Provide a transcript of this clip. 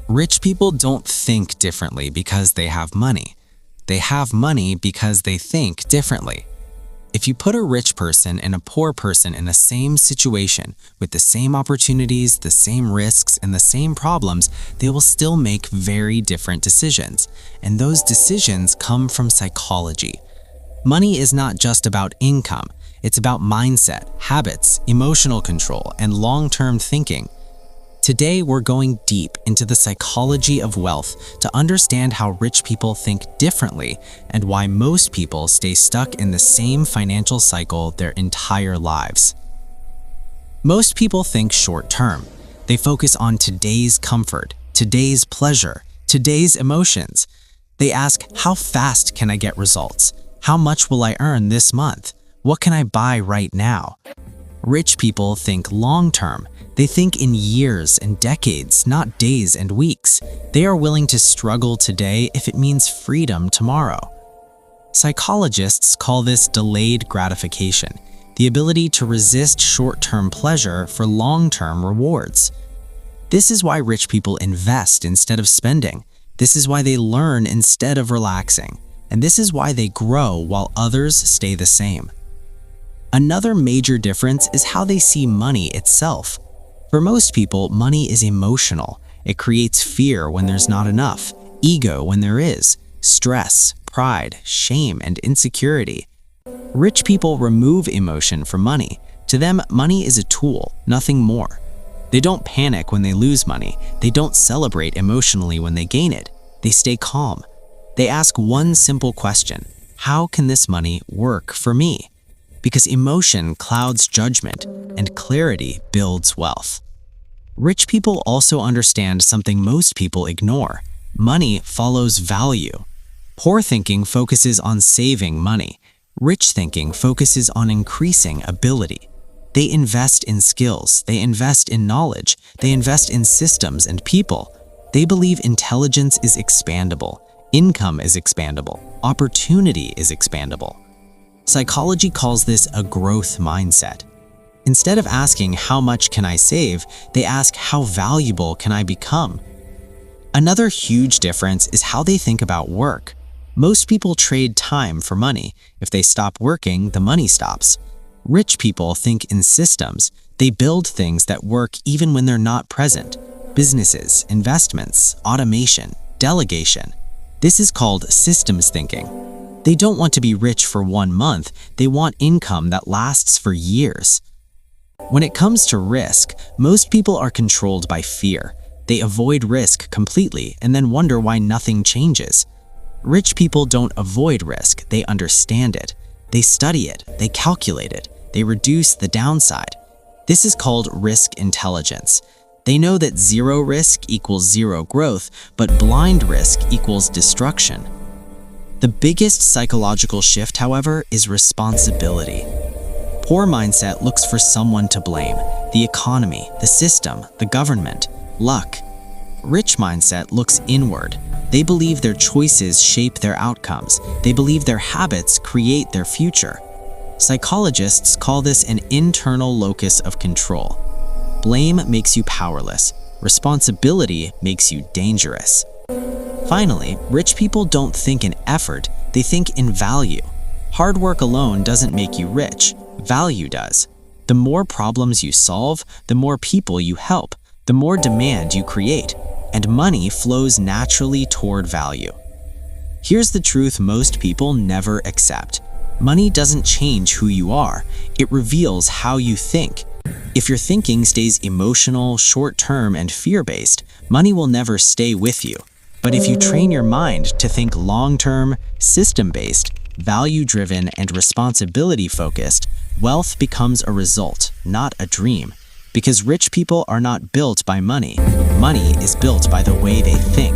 Rich people don't think differently because they have money. They have money because they think differently. If you put a rich person and a poor person in the same situation, with the same opportunities, the same risks, and the same problems, they will still make very different decisions. And those decisions come from psychology. Money is not just about income. It's about mindset, habits, emotional control, and long-term thinking. Today, we're going deep into the psychology of wealth to understand how rich people think differently and why most people stay stuck in the same financial cycle their entire lives. Most people think short-term. They focus on today's comfort, today's pleasure, today's emotions. They ask, how fast can I get results? How much will I earn this month? What can I buy right now? Rich people think long-term. They think in years and decades, not days and weeks. They are willing to struggle today if it means freedom tomorrow. Psychologists call this delayed gratification, the ability to resist short-term pleasure for long-term rewards. This is why rich people invest instead of spending. This is why they learn instead of relaxing. And this is why they grow while others stay the same. Another major difference is how they see money itself. For most people, money is emotional. It creates fear when there's not enough, ego when there is, stress, pride, shame, and insecurity. Rich people remove emotion from money. To them, money is a tool, nothing more. They don't panic when they lose money. They don't celebrate emotionally when they gain it. They stay calm. They ask one simple question: how can this money work for me? Because emotion clouds judgment, and clarity builds wealth. Rich people also understand something most people ignore. Money follows value. Poor thinking focuses on saving money. Rich thinking focuses on increasing ability. They invest in skills, they invest in knowledge, they invest in systems and people. They believe intelligence is expandable, income is expandable, opportunity is expandable. Psychology calls this a growth mindset. Instead of asking how much can I save, they ask how valuable can I become? Another huge difference is how they think about work. Most people trade time for money. If they stop working, the money stops. Rich people think in systems. They build things that work even when they're not present. Businesses, investments, automation, delegation. This is called systems thinking. They don't want to be rich for 1 month. They want income that lasts for years. When it comes to risk, most people are controlled by fear. They avoid risk completely and then wonder why nothing changes. Rich people don't avoid risk, they understand it. They study it, they calculate it, they reduce the downside. This is called risk intelligence. They know that zero risk equals zero growth, but blind risk equals destruction. The biggest psychological shift, however, is responsibility. Poor mindset looks for someone to blame: the economy, the system, the government, luck. Rich mindset looks inward. They believe their choices shape their outcomes. They believe their habits create their future. Psychologists call this an internal locus of control. Blame makes you powerless. Responsibility makes you dangerous. Finally, rich people don't think in effort, they think in value. Hard work alone doesn't make you rich, value does. The more problems you solve, the more people you help, the more demand you create, and money flows naturally toward value. Here's the truth most people never accept. Money doesn't change who you are, it reveals how you think. If your thinking stays emotional, short-term, and fear-based, money will never stay with you. But if you train your mind to think long-term, system-based, value-driven, and responsibility-focused, wealth becomes a result, not a dream. Because rich people are not built by money. Money is built by the way they think.